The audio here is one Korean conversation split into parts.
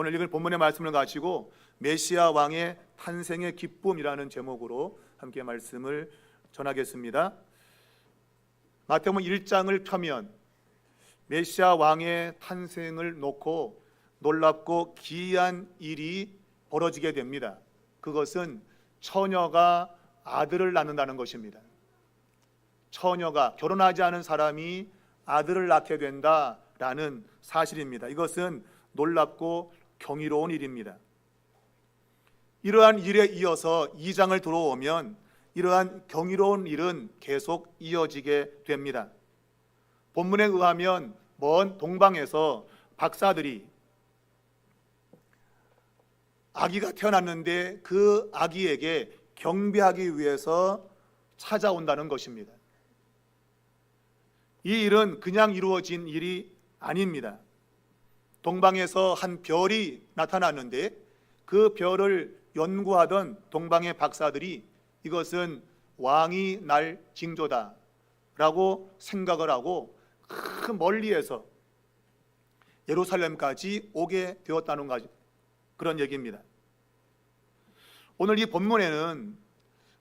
오늘 읽은 본문의 말씀을 가지고 메시아 왕의 탄생의 기쁨이라는 제목으로 함께 말씀을 전하겠습니다. 마태복음 1장을 펴면 메시아 왕의 탄생을 놓고 놀랍고 기이한 일이 벌어지게 됩니다. 그것은 처녀가 아들을 낳는다는 것입니다. 처녀가, 결혼하지 않은 사람이 아들을 낳게 된다라는 사실입니다. 이것은 놀랍고 경이로운 일입니다. 이러한 일에 이어서 2장을 들어오면 이러한 경이로운 일은 계속 이어지게 됩니다. 본문에 의하면 먼 동방에서 박사들이 아기가 태어났는데 그 아기에게 경배하기 위해서 찾아온다는 것입니다. 이 일은 그냥 이루어진 일이 아닙니다. 동방에서 한 별이 나타났는데 그 별을 연구하던 동방의 박사들이 이것은 왕이 날 징조다 라고 생각을 하고 그 멀리에서 예루살렘까지 오게 되었다는 그런 얘기입니다. 오늘 이 본문에는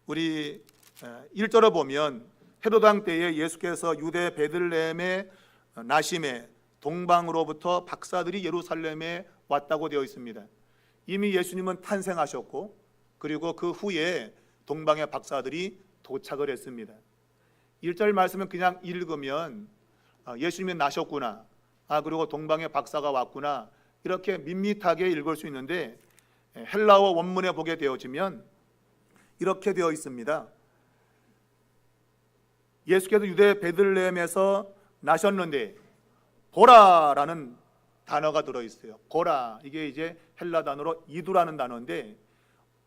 우리 1절을 보면 헤로드 왕 때에 예수께서 유대 베들레헴의 나심에 동방으로부터 박사들이 예루살렘에 왔다고 되어 있습니다. 이미 예수님은 탄생하셨고 그리고 그 후에 동방의 박사들이 도착을 했습니다. 1절 말씀은 그냥 읽으면 예수님이 나셨구나, 그리고 동방의 박사가 왔구나, 이렇게 밋밋하게 읽을 수 있는데 헬라어 원문에 보게 되어지면 이렇게 되어 있습니다. 예수께서 유대 베들레헴에서 나셨는데 보라라는 단어가 들어있어요. 보라, 이게 이제 헬라 단어로 이두라는 단어인데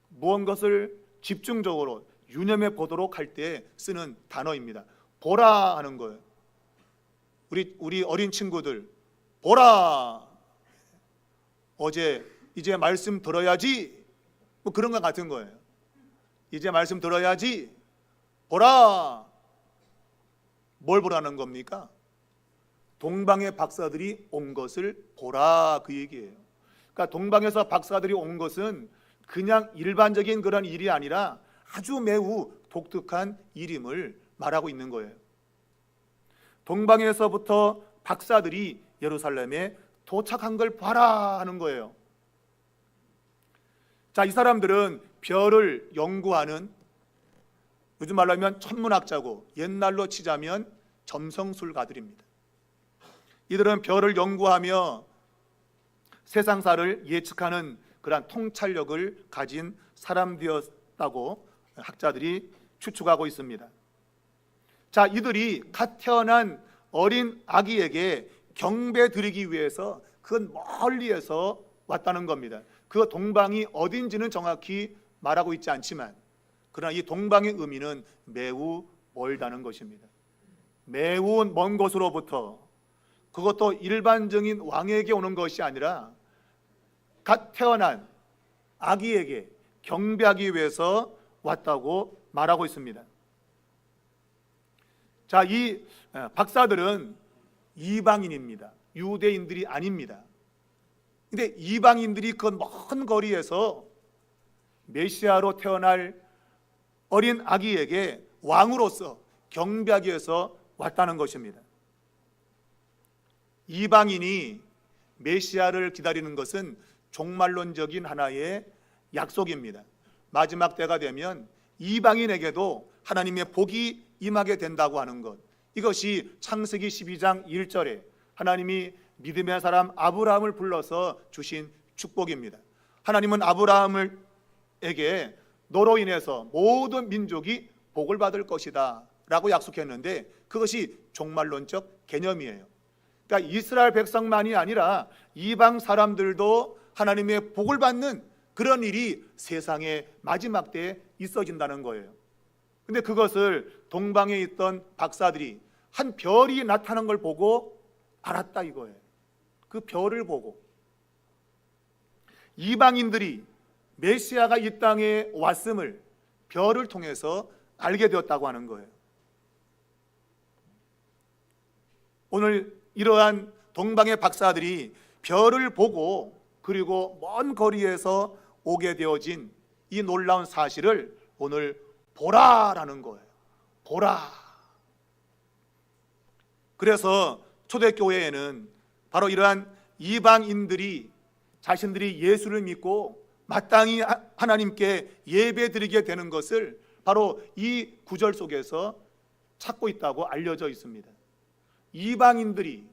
무언것을 집중적으로 유념해 보도록 할 때 쓰는 단어입니다. 보라 하는 거예요. 우리 어린 친구들, 보라, 어제 이제 말씀 들어야지, 뭐 그런 것 같은 거예요. 이제 말씀 들어야지, 보라. 뭘 보라는 겁니까? 동방의 박사들이 온 것을 보라, 그 얘기예요. 그러니까 동방에서 박사들이 온 것은 그냥 일반적인 그런 일이 아니라 아주 매우 독특한 일임을 말하고 있는 거예요. 동방에서부터 박사들이 예루살렘에 도착한 걸 봐라 하는 거예요. 자, 이 사람들은 별을 연구하는, 요즘 말로 하면 천문학자고 옛날로 치자면 점성술가들입니다. 이들은 별을 연구하며 세상사를 예측하는 그러한 통찰력을 가진 사람들이었다고 학자들이 추측하고 있습니다. 자, 이들이 갓 태어난 어린 아기에게 경배 드리기 위해서 그 멀리에서 왔다는 겁니다. 그 동방이 어딘지는 정확히 말하고 있지 않지만 그러나 이 동방의 의미는 매우 멀다는 것입니다. 매우 먼 곳으로부터, 그것도 일반적인 왕에게 오는 것이 아니라 갓 태어난 아기에게 경배하기 위해서 왔다고 말하고 있습니다. 자, 이 박사들은 이방인입니다. 유대인들이 아닙니다. 근데 이방인들이 그 먼 거리에서 메시아로 태어날 어린 아기에게 왕으로서 경배하기 위해서 왔다는 것입니다. 이방인이 메시아를 기다리는 것은 종말론적인 하나의 약속입니다. 마지막 때가 되면 이방인에게도 하나님의 복이 임하게 된다고 하는 것, 이것이 창세기 12장 1절에 하나님이 믿음의 사람 아브라함을 불러서 주신 축복입니다. 하나님은 아브라함에게 너로 인해서 모든 민족이 복을 받을 것이다 라고 약속했는데 그것이 종말론적 개념이에요. 그러니까 이스라엘 백성만이 아니라 이방 사람들도 하나님의 복을 받는 그런 일이 세상의 마지막 때에 있어진다는 거예요. 근데 그것을 동방에 있던 박사들이 한 별이 나타난 걸 보고 알았다 이거예요. 그 별을 보고 이방인들이 메시아가 이 땅에 왔음을 별을 통해서 알게 되었다고 하는 거예요. 오늘 이러한 동방의 박사들이 별을 보고 그리고 먼 거리에서 오게 되어진 이 놀라운 사실을 오늘 보라라는 거예요. 보라. 그래서 초대교회에는 바로 이러한 이방인들이 자신들이 예수를 믿고 마땅히 하나님께 예배드리게 되는 것을 바로 이 구절 속에서 찾고 있다고 알려져 있습니다. 이방인들이,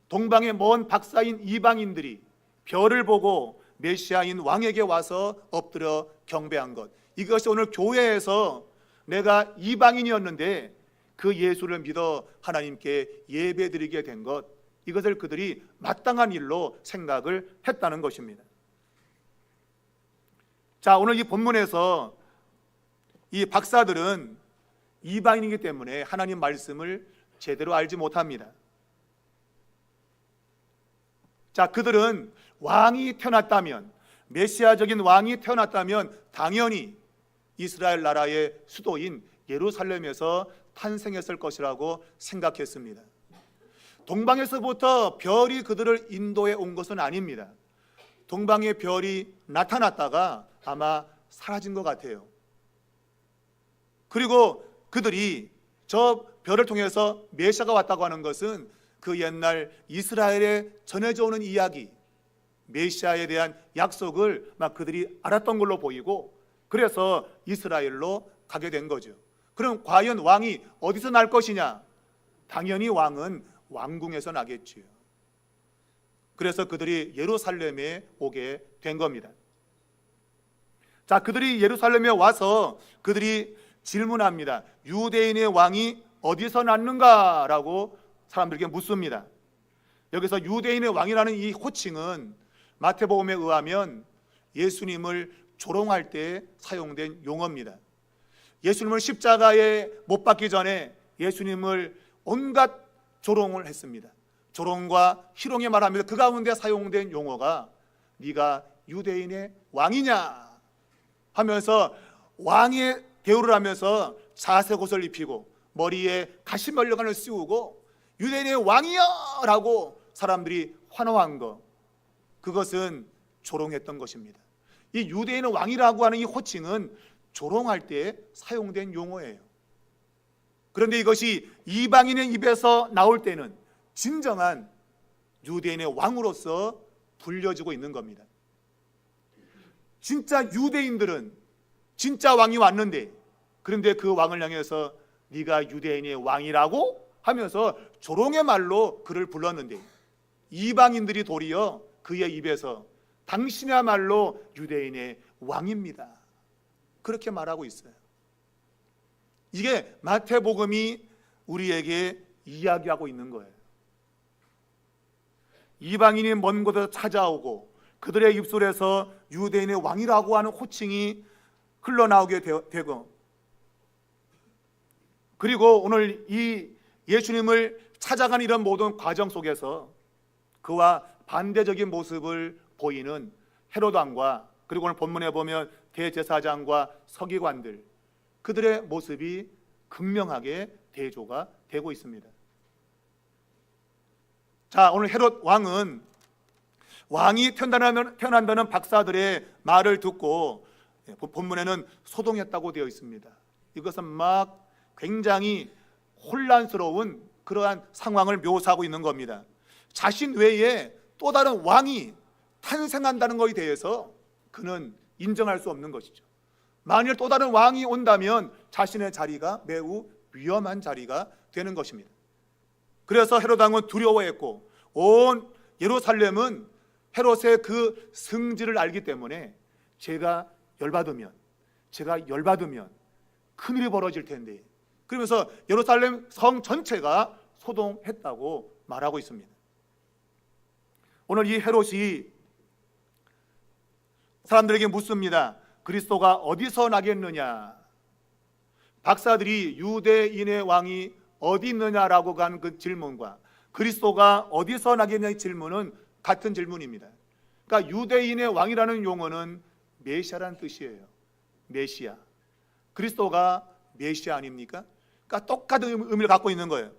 동방의 먼 박사인 이방인들이 별을 보고 메시아인 왕에게 와서 엎드려 경배한 것, 이것이 오늘 교회에서 내가 이방인이었는데 그 예수를 믿어 하나님께 예배드리게 된 것, 이것을 그들이 마땅한 일로 생각을 했다는 것입니다. 자, 오늘 이 본문에서 이 박사들은 이방인이기 때문에 하나님 말씀을 제대로 알지 못합니다. 자, 그들은 왕이 태어났다면, 메시아적인 왕이 태어났다면 당연히 이스라엘 나라의 수도인 예루살렘에서 탄생했을 것이라고 생각했습니다. 동방에서부터 별이 그들을 인도해 온 것은 아닙니다. 동방의 별이 나타났다가 아마 사라진 것 같아요. 그리고 그들이 저 별을 통해서 메시아가 왔다고 하는 것은 그 옛날 이스라엘에 전해져 오는 이야기, 메시아에 대한 약속을 막 그들이 알았던 걸로 보이고, 그래서 이스라엘로 가게 된 거죠. 그럼 과연 왕이 어디서 날 것이냐? 당연히 왕은 왕궁에서 나겠지요. 그래서 그들이 예루살렘에 오게 된 겁니다. 자, 그들이 예루살렘에 와서 그들이 질문합니다. 유대인의 왕이 어디서 났는가라고 사람들에게 묻습니다. 여기서 유대인의 왕이라는 이 호칭은 마태복음에 의하면 예수님을 조롱할 때 사용된 용어입니다. 예수님을 십자가에 못 박기 전에 예수님을 온갖 조롱을 했습니다. 조롱과 희롱의 말합니다. 그 가운데 사용된 용어가 네가 유대인의 왕이냐 하면서 왕의 대우를 하면서 자색옷을 입히고 머리에 가시멀령관을 씌우고 유대인의 왕이야 라고 사람들이 환호한 것, 그것은 조롱했던 것입니다. 이 유대인의 왕이라고 하는 이 호칭은 조롱할 때 사용된 용어예요. 그런데 이것이 이방인의 입에서 나올 때는 진정한 유대인의 왕으로서 불려지고 있는 겁니다. 진짜 유대인들은 진짜 왕이 왔는데, 그런데 그 왕을 향해서 네가 유대인의 왕이라고 하면서 조롱의 말로 그를 불렀는데, 이방인들이 도리어 그의 입에서 당신이야말로 유대인의 왕입니다, 그렇게 말하고 있어요. 이게 마태복음이 우리에게 이야기하고 있는 거예요. 이방인이 먼 곳에서 찾아오고 그들의 입술에서 유대인의 왕이라고 하는 호칭이 흘러나오게 되고, 그리고 오늘 이 예수님을 찾아가는 이런 모든 과정 속에서 그와 반대적인 모습을 보이는 헤롯 왕과, 그리고 오늘 본문에 보면 대제사장과 서기관들, 그들의 모습이 극명하게 대조가 되고 있습니다. 자, 오늘 헤롯 왕은 왕이 태어난다는 박사들의 말을 듣고 본문에는 소동했다고 되어 있습니다. 이것은 막 굉장히 혼란스러운 그러한 상황을 묘사하고 있는 겁니다. 자신 외에 또 다른 왕이 탄생한다는 것에 대해서 그는 인정할 수 없는 것이죠. 만일 또 다른 왕이 온다면 자신의 자리가 매우 위험한 자리가 되는 것입니다. 그래서 헤롯 왕은 두려워했고, 온 예루살렘은 헤롯의 그 승질을 알기 때문에 제가 열받으면 큰일이 벌어질 텐데, 그러면서 예루살렘 성 전체가 소동했다고 말하고 있습니다. 오늘 이 헤롯이 사람들에게 묻습니다. 그리스도가 어디서 나겠느냐? 박사들이 유대인의 왕이 어디 있느냐라고 간 그 질문과 그리스도가 어디서 나겠냐의 질문은 같은 질문입니다. 그러니까 유대인의 왕이라는 용어는 메시아라는 뜻이에요. 메시아. 그리스도가 메시아 아닙니까? 그러니까 똑같은 의미를 갖고 있는 거예요.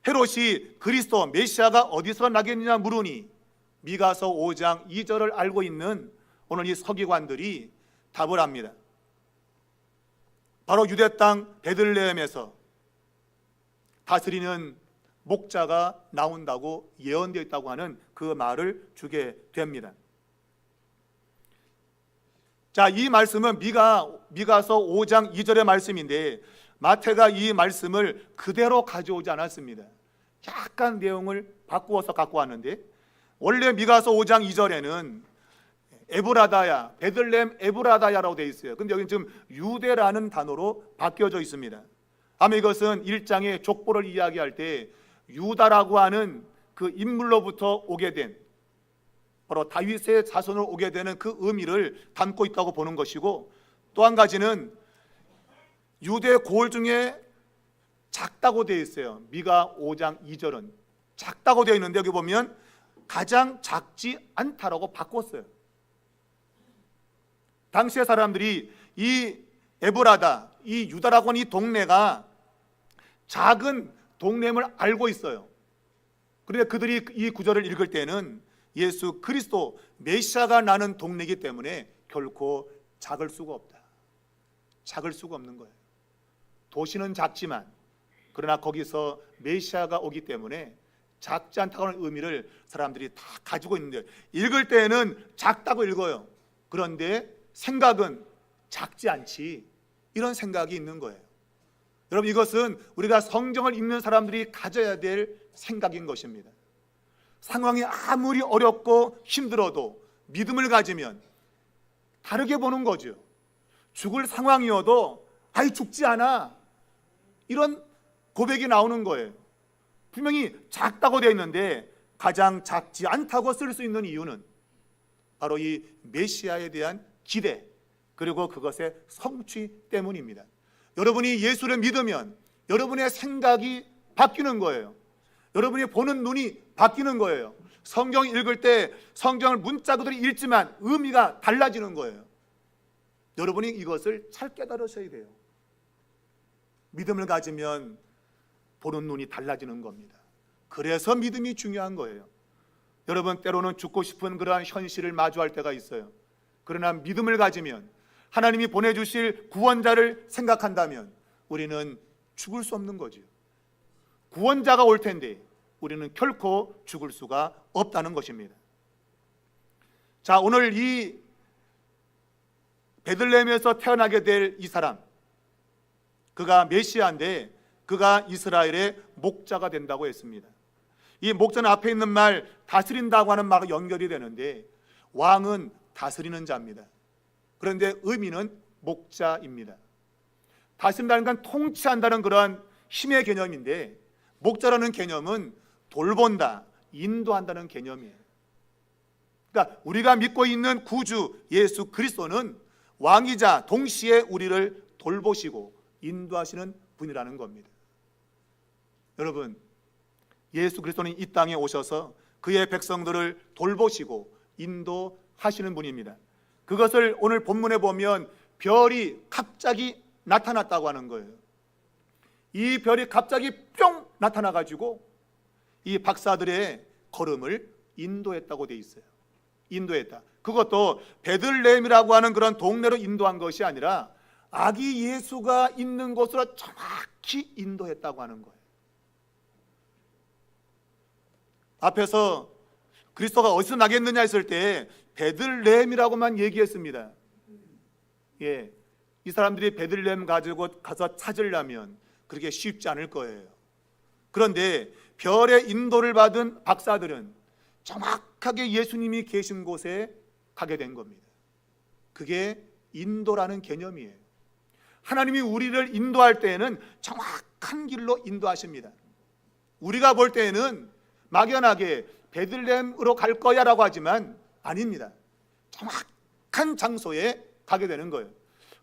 헤롯이 그리스도 메시아가 어디서 나겠느냐 물으니 미가서 5장 2절을 알고 있는 오늘 이 서기관들이 답을 합니다. 바로 유대 땅 베들레헴에서 다스리는 목자가 나온다고 예언되어 있다고 하는 그 말을 주게 됩니다. 자, 이 말씀은 미가서 5장 2절의 말씀인데 마태가 이 말씀을 그대로 가져오지 않았습니다. 약간 내용을 바꾸어서 갖고 왔는데, 원래 미가서 5장 2절에는 에브라다야, 베들레헴 에브라다야라고 되어 있어요. 근데 여기는 지금 유대라는 단어로 바뀌어져 있습니다. 아마 이것은 1장의 족보를 이야기할 때 유다라고 하는 그 인물로부터 오게 된, 바로 다윗의 자손으로 오게 되는 그 의미를 담고 있다고 보는 것이고, 또 한 가지는 유대 고을 중에 작다고 되어 있어요. 미가 5장 2절은 작다고 되어 있는데 여기 보면 가장 작지 않다라고 바꿨어요. 당시의 사람들이 이 에브라다, 이 유다라고 하는 이 동네가 작은 동네임을 알고 있어요. 그런데 그들이 이 구절을 읽을 때는 예수 그리스도 메시아가 나는 동네이기 때문에 결코 작을 수가 없다, 작을 수가 없는 거예요. 도시는 작지만 그러나 거기서 메시아가 오기 때문에 작지 않다고 하는 의미를 사람들이 다 가지고 있는데, 읽을 때는 작다고 읽어요. 그런데 생각은 작지 않지, 이런 생각이 있는 거예요. 여러분, 이것은 우리가 성경을 읽는 사람들이 가져야 될 생각인 것입니다. 상황이 아무리 어렵고 힘들어도 믿음을 가지면 다르게 보는 거죠. 죽을 상황이어도 아이 죽지 않아, 이런 고백이 나오는 거예요. 분명히 작다고 되어 있는데 가장 작지 않다고 쓸 수 있는 이유는 바로 이 메시아에 대한 기대, 그리고 그것의 성취 때문입니다. 여러분이 예수를 믿으면 여러분의 생각이 바뀌는 거예요. 여러분이 보는 눈이 바뀌는 거예요. 성경 읽을 때 성경을 문자 그대로 읽지만 의미가 달라지는 거예요. 여러분이 이것을 잘 깨달으셔야 돼요. 믿음을 가지면 보는 눈이 달라지는 겁니다. 그래서 믿음이 중요한 거예요. 여러분, 때로는 죽고 싶은 그러한 현실을 마주할 때가 있어요. 그러나 믿음을 가지면, 하나님이 보내주실 구원자를 생각한다면 우리는 죽을 수 없는 거죠. 구원자가 올 텐데 우리는 결코 죽을 수가 없다는 것입니다. 자, 오늘 이 베들레헴에서 태어나게 될 이 사람, 그가 메시아인데 그가 이스라엘의 목자가 된다고 했습니다. 이 목자는 앞에 있는 말 다스린다고 하는 말과 연결이 되는데, 왕은 다스리는 자입니다. 그런데 의미는 목자입니다. 다스린다는 건 통치한다는 그러한 힘의 개념인데, 목자라는 개념은 돌본다, 인도한다는 개념이에요. 그러니까 우리가 믿고 있는 구주 예수 그리스도는 왕이자 동시에 우리를 돌보시고 인도하시는 분이라는 겁니다. 여러분, 예수 그리스도는 이 땅에 오셔서 그의 백성들을 돌보시고 인도하시는 분입니다. 그것을 오늘 본문에 보면 별이 갑자기 나타났다고 하는 거예요. 이 별이 갑자기 뿅 나타나가지고 이 박사들의 걸음을 인도했다고 돼 있어요. 인도했다. 그것도 베들레헴이라고 하는 그런 동네로 인도한 것이 아니라 아기 예수가 있는 곳으로 정확히 인도했다고 하는 거예요. 앞에서 그리스도가 어디서 나겠느냐 했을 때 베들레헴이라고만 얘기했습니다. 예, 이 사람들이 베들레헴 가지고 가서 찾으려면 그렇게 쉽지 않을 거예요. 그런데 별의 인도를 받은 박사들은 정확하게 예수님이 계신 곳에 가게 된 겁니다. 그게 인도라는 개념이에요. 하나님이 우리를 인도할 때에는 정확한 길로 인도하십니다. 우리가 볼 때에는 막연하게 베들레헴으로 갈 거야 라고 하지만 아닙니다. 정확한 장소에 가게 되는 거예요.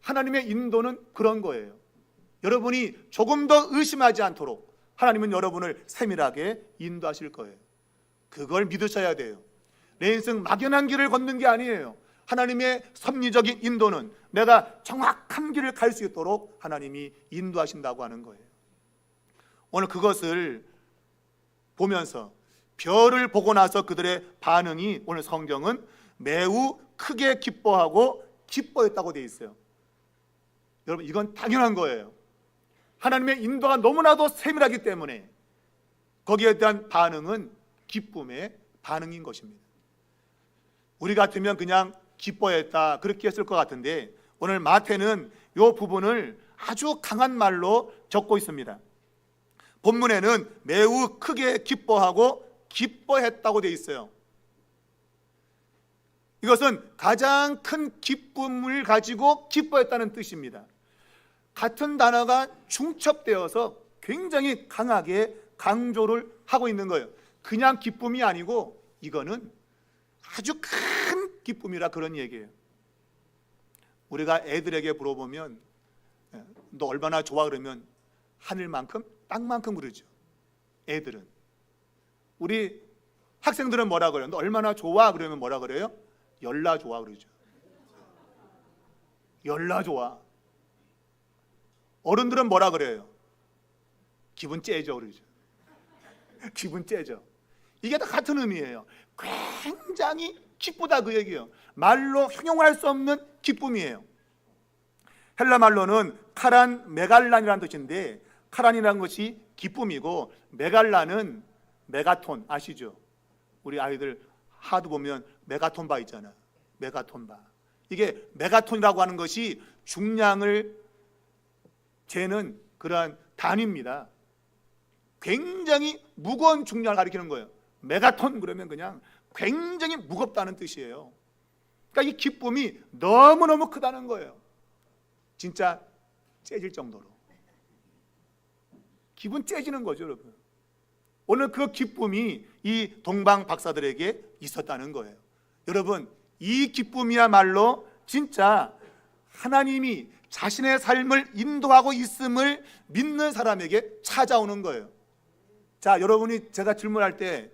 하나님의 인도는 그런 거예요. 여러분이 조금 더 의심하지 않도록 하나님은 여러분을 세밀하게 인도하실 거예요. 그걸 믿으셔야 돼요. 내 인생 막연한 길을 걷는 게 아니에요. 하나님의 섭리적인 인도는 내가 정확한 길을 갈 수 있도록 하나님이 인도하신다고 하는 거예요. 오늘 그것을 보면서 별을 보고 나서 그들의 반응이 오늘 성경은 매우 크게 기뻐하고 기뻐했다고 되어 있어요. 여러분, 이건 당연한 거예요. 하나님의 인도가 너무나도 세밀하기 때문에 거기에 대한 반응은 기쁨의 반응인 것입니다. 우리 같으면 그냥 기뻐했다 그렇게 했을 것 같은데 오늘 마태는 이 부분을 아주 강한 말로 적고 있습니다. 본문에는 매우 크게 기뻐하고 기뻐했다고 되어 있어요. 이것은 가장 큰 기쁨을 가지고 기뻐했다는 뜻입니다. 같은 단어가 중첩되어서 굉장히 강하게 강조를 하고 있는 거예요. 그냥 기쁨이 아니고 이거는 아주 큰 기쁨이라 그런 얘기예요. 우리가 애들에게 물어보면 너 얼마나 좋아 그러면 하늘만큼 땅만큼 그러죠. 애들은. 우리 학생들은 뭐라 그래요? 너 얼마나 좋아 그러면 뭐라 그래요? 열나 좋아 그러죠. 열나 좋아. 어른들은 뭐라 그래요? 기분 째져 그러죠. 기분 째져. 이게 다 같은 의미예요. 굉장히 기쁘다 그 얘기예요. 말로 형용할 수 없는 기쁨이에요. 헬라 말로는 카란 메갈란이라는 뜻인데 카란이라는 것이 기쁨이고 메갈란은 메가톤 아시죠? 우리 아이들 하도 보면 메가톤바 있잖아. 메가톤바. 이게 메가톤이라고 하는 것이 중량을 재는 그러한 단위입니다. 굉장히 무거운 중량을 가리키는 거예요. 메가톤 그러면 그냥 굉장히 무겁다는 뜻이에요. 그러니까 이 기쁨이 너무너무 크다는 거예요. 진짜 째질 정도로. 기분 째지는 거죠, 여러분. 오늘 그 기쁨이 이 동방 박사들에게 있었다는 거예요. 여러분, 이 기쁨이야말로 진짜 하나님이 자신의 삶을 인도하고 있음을 믿는 사람에게 찾아오는 거예요. 자, 여러분이 제가 질문할 때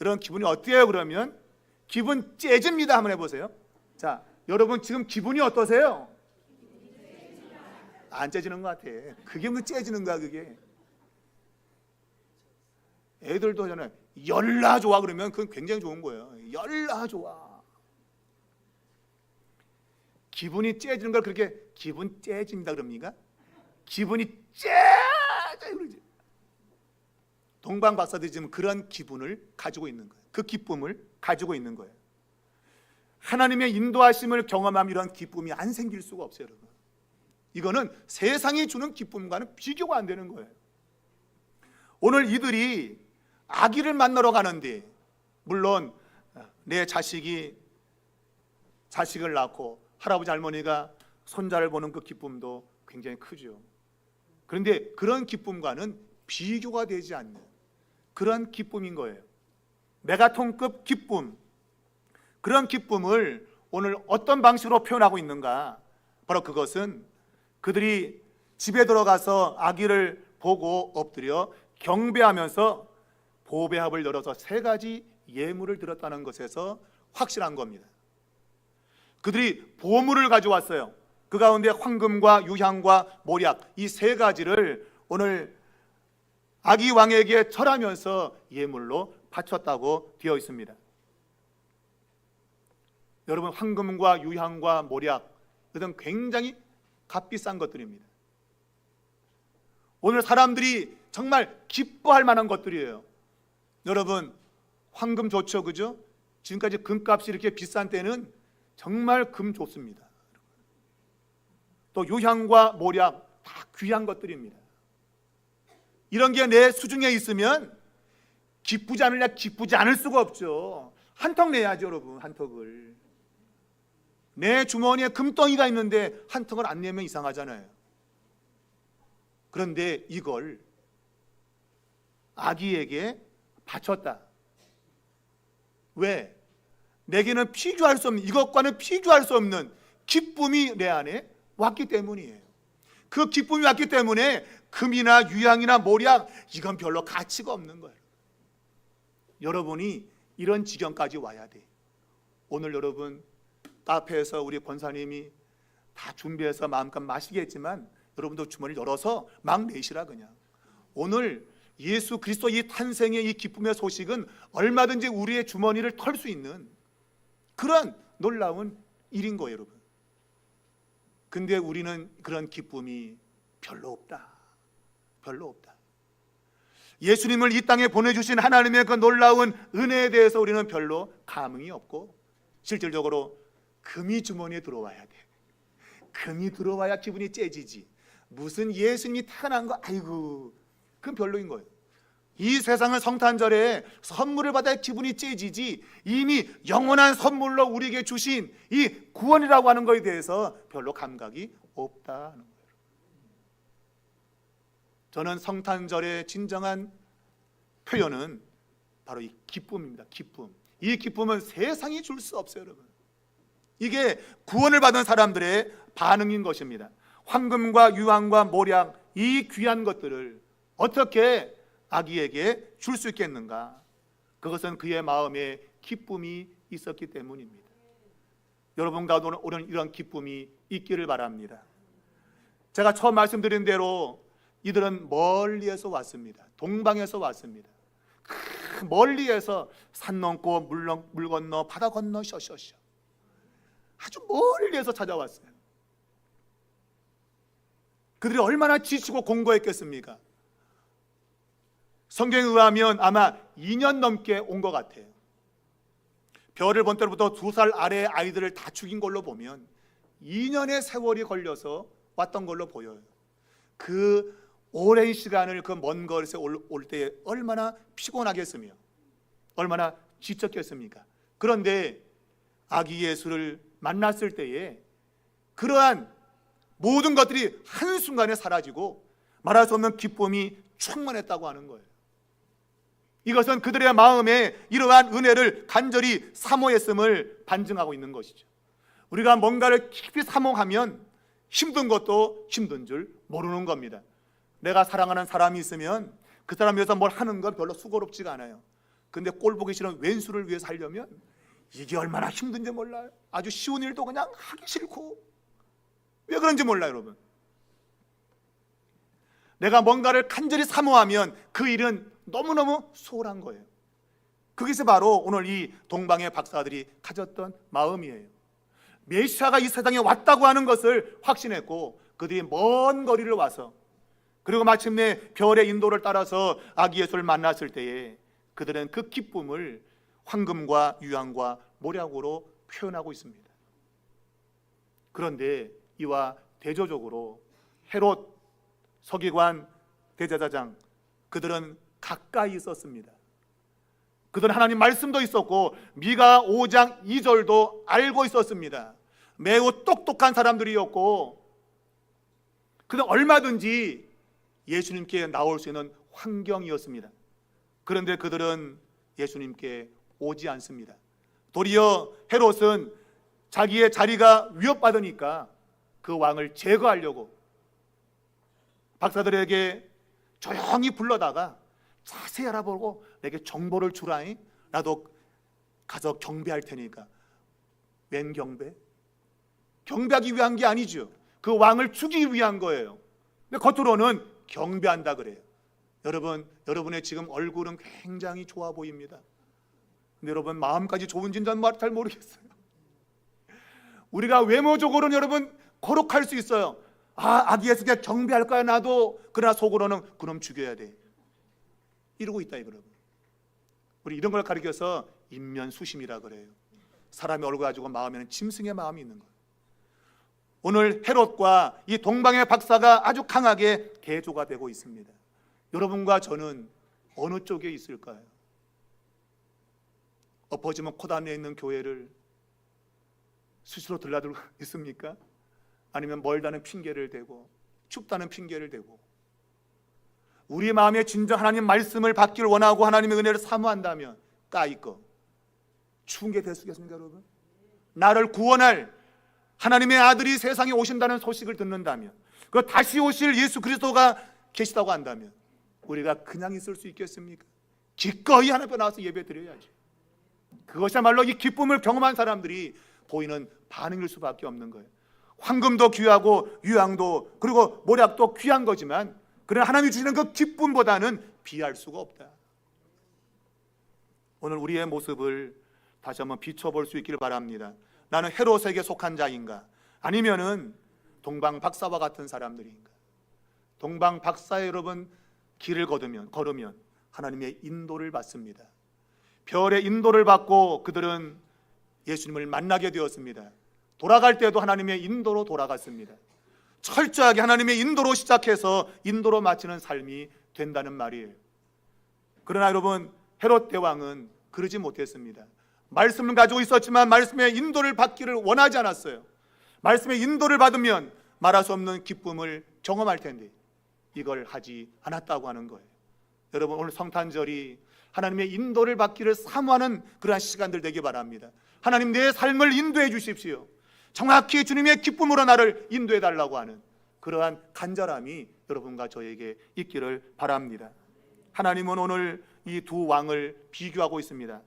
이런 기분이 어때요? 그러면 기분 째집니다 한번 해보세요. 자, 여러분 지금 기분이 어떠세요? 안 째지는 것 같아. 그게 뭐 째지는 거야 그게. 애들도 저는 열나 좋아 그러면 그건 굉장히 좋은 거예요. 열나 좋아. 기분이 째지는 걸 그렇게 기분 째집니다 그럽니까? 기분이 째져 그러지. 동방 박사들이 지금 그런 기분을 가지고 있는 거예요. 그 기쁨을 가지고 있는 거예요. 하나님의 인도하심을 경험하면 이런 기쁨이 안 생길 수가 없어요, 여러분. 이거는 세상이 주는 기쁨과는 비교가 안 되는 거예요. 오늘 이들이 아기를 만나러 가는데 물론 내 자식이 자식을 낳고 할아버지 할머니가 손자를 보는 그 기쁨도 굉장히 크죠. 그런데 그런 기쁨과는 비교가 되지 않는 그런 기쁨인 거예요. 메가톤급 기쁨. 그런 기쁨을 오늘 어떤 방식으로 표현하고 있는가? 바로 그것은 그들이 집에 들어가서 아기를 보고 엎드려 경배하면서 보배합을 열어서 3가지 예물을 드렸다는 것에서 확실한 겁니다. 그들이 보물을 가져왔어요. 그 가운데 황금과 유향과 모략 이 3가지를 오늘 아기 왕에게 절하면서 예물로 바쳤다고 되어 있습니다. 여러분, 황금과 유향과 모략 이것은 굉장히 값비싼 것들입니다. 오늘 사람들이 정말 기뻐할 만한 것들이에요. 여러분, 황금 좋죠, 그죠? 지금까지 금값이 이렇게 비싼 때는 정말 금 좋습니다. 또 유향과 모략 다 귀한 것들입니다. 이런 게 내 수중에 있으면 기쁘지 않으냐? 기쁘지 않을 수가 없죠. 한턱 내야죠, 여러분. 한턱을. 내 주머니에 금덩이가 있는데 한턱을 안 내면 이상하잖아요. 그런데 이걸 아기에게 바쳤다. 왜? 내게는 비교할 수 없는, 이것과는 비교할 수 없는 기쁨이 내 안에 왔기 때문이에요. 그 기쁨이 왔기 때문에 금이나 유향이나 모략 이건 별로 가치가 없는 거예요. 여러분이 이런 지경까지 와야 돼. 오늘 여러분 카페에서 우리 권사님이 다 준비해서 마음껏 마시겠지만 여러분도 주머니를 열어서 막 내시라 그냥. 오늘 예수 그리스도 이 탄생의 이 기쁨의 소식은 얼마든지 우리의 주머니를 털 수 있는 그런 놀라운 일인 거예요, 여러분. 근데 우리는 그런 기쁨이 별로 없다. 별로 없다. 예수님을 이 땅에 보내주신 하나님의 그 놀라운 은혜에 대해서 우리는 별로 감흥이 없고, 실질적으로 금이 주머니에 들어와야 돼. 금이 들어와야 기분이 째지지. 무슨 예수님이 태어난 거, 아이고, 그건 별로인 거예요. 이 세상은 성탄절에 선물을 받아야 기분이 째지지, 이미 영원한 선물로 우리에게 주신 이 구원이라고 하는 것에 대해서 별로 감각이 없다는 거예요. 저는 성탄절의 진정한 표현은 바로 이 기쁨입니다. 기쁨. 이 기쁨은 세상이 줄 수 없어요, 여러분. 이게 구원을 받은 사람들의 반응인 것입니다. 황금과 유황과 모략, 이 귀한 것들을 어떻게 아기에게 줄 수 있겠는가? 그것은 그의 마음에 기쁨이 있었기 때문입니다. 여러분 가운데 오늘 이런 기쁨이 있기를 바랍니다. 제가 처음 말씀드린 대로 이들은 멀리에서 왔습니다. 동방에서 왔습니다. 멀리에서 산 넘고 물 건너 바다 건너 셔셔셔 아주 멀리에서 찾아왔어요. 그들이 얼마나 지치고 공고했겠습니까? 성경에 의하면 아마 2년 넘게 온 것 같아요. 별을 본 때로부터 2살 아래의 아이들을 다 죽인 걸로 보면 2년의 세월이 걸려서 왔던 걸로 보여요. 그 오랜 시간을 그 먼 거리에서 올 때 얼마나 피곤하겠으며 얼마나 지쳤겠습니까? 그런데 아기 예수를 만났을 때에 그러한 모든 것들이 한순간에 사라지고 말할 수 없는 기쁨이 충만했다고 하는 거예요. 이것은 그들의 마음에 이러한 은혜를 간절히 사모했음을 반증하고 있는 것이죠. 우리가 뭔가를 깊이 사모하면 힘든 것도 힘든 줄 모르는 겁니다. 내가 사랑하는 사람이 있으면 그 사람 위해서 뭘 하는 건 별로 수고롭지가 않아요. 근데 꼴 보기 싫은 왼수를 위해서 하려면 이게 얼마나 힘든지 몰라요. 아주 쉬운 일도 그냥 하기 싫고, 왜 그런지 몰라요, 여러분. 내가 뭔가를 간절히 사모하면 그 일은 너무너무 소홀한 거예요. 그것이 바로 오늘 이 동방의 박사들이 가졌던 마음이에요. 메시아가 이 세상에 왔다고 하는 것을 확신했고, 그들이 먼 거리를 와서 그리고 마침내 별의 인도를 따라서 아기 예수를 만났을 때에 그들은 그 기쁨을 황금과 유황과 모략으로 표현하고 있습니다. 그런데 이와 대조적으로 헤롯, 서기관, 대제사장, 그들은 가까이 있었습니다. 그들은 하나님 말씀도 있었고 미가 5장 2절도 알고 있었습니다. 매우 똑똑한 사람들이었고 그들은 얼마든지 예수님께 나올 수 있는 환경이었습니다. 그런데 그들은 예수님께 오지 않습니다. 도리어 헤롯은 자기의 자리가 위협받으니까 그 왕을 제거하려고 박사들에게 조용히 불러다가 자세히 알아보고 내게 정보를 주라니, 나도 가서 경배할 테니까. 웬 경배? 경배하기 위한 게 아니죠. 그 왕을 죽이기 위한 거예요. 근데 겉으로는 경배한다 그래요. 여러분, 여러분의 지금 얼굴은 굉장히 좋아 보입니다. 근데 여러분 마음까지 좋은지는 전 잘 모르겠어요. 우리가 외모적으로는 여러분 거룩할 수 있어요. 아기 예수께 경배할 거야 나도. 그러나 속으로는 그놈 죽여야 돼, 이러고 있다 이거라고. 우리 이런 걸 가리켜서 인면수심이라 그래요. 사람의 얼굴 가지고 마음에는 짐승의 마음이 있는 거예요. 오늘 헤롯과 이 동방의 박사가 아주 강하게 대조가 되고 있습니다. 여러분과 저는 어느 쪽에 있을까요? 엎어지면 코단에 있는 교회를 스스로 들라들고 있습니까? 아니면 멀다는 핑계를 대고 춥다는 핑계를 대고, 우리 마음에 진정 하나님 말씀을 받기를 원하고 하나님의 은혜를 사모한다면 까이꺼 추운 게 되시겠습니까 여러분? 나를 구원할 하나님의 아들이 세상에 오신다는 소식을 듣는다면, 그 다시 오실 예수 그리스도가 계시다고 한다면 우리가 그냥 있을 수 있겠습니까? 기꺼이 하나님 앞에 나와서 예배 드려야지. 그것이야말로 이 기쁨을 경험한 사람들이 보이는 반응일 수밖에 없는 거예요. 황금도 귀하고 유황도 그리고 모략도 귀한 거지만, 그러나 하나님이 주시는 그 기쁨보다는 비할 수가 없다. 오늘 우리의 모습을 다시 한번 비춰볼 수 있기를 바랍니다. 나는 헤롯에게 속한 자인가? 아니면은 동방 박사와 같은 사람들인가? 동방 박사의 여러분 길을 걸으면 하나님의 인도를 받습니다. 별의 인도를 받고 그들은 예수님을 만나게 되었습니다. 돌아갈 때도 하나님의 인도로 돌아갔습니다. 철저하게 하나님의 인도로 시작해서 인도로 마치는 삶이 된다는 말이에요. 그러나 여러분, 헤롯 대왕은 그러지 못했습니다. 말씀을 가지고 있었지만 말씀의 인도를 받기를 원하지 않았어요. 말씀의 인도를 받으면 말할 수 없는 기쁨을 경험할 텐데 이걸 하지 않았다고 하는 거예요. 여러분, 오늘 성탄절이 하나님의 인도를 받기를 사모하는 그러한 시간들 되기 바랍니다. 하나님, 내 삶을 인도해 주십시오. 정확히 주님의 기쁨으로 나를 인도해 달라고 하는 그러한 간절함이 여러분과 저에게 있기를 바랍니다. 하나님은 오늘 이 두 왕을 비교하고 있습니다.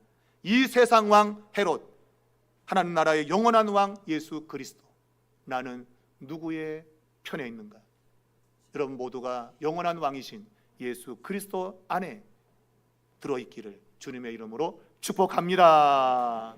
이 세상 왕 헤롯, 하나님 나라의 영원한 왕 예수 그리스도. 나는 누구의 편에 있는가? 여러분 모두가 영원한 왕이신 예수 그리스도 안에 들어있기를 주님의 이름으로 축복합니다.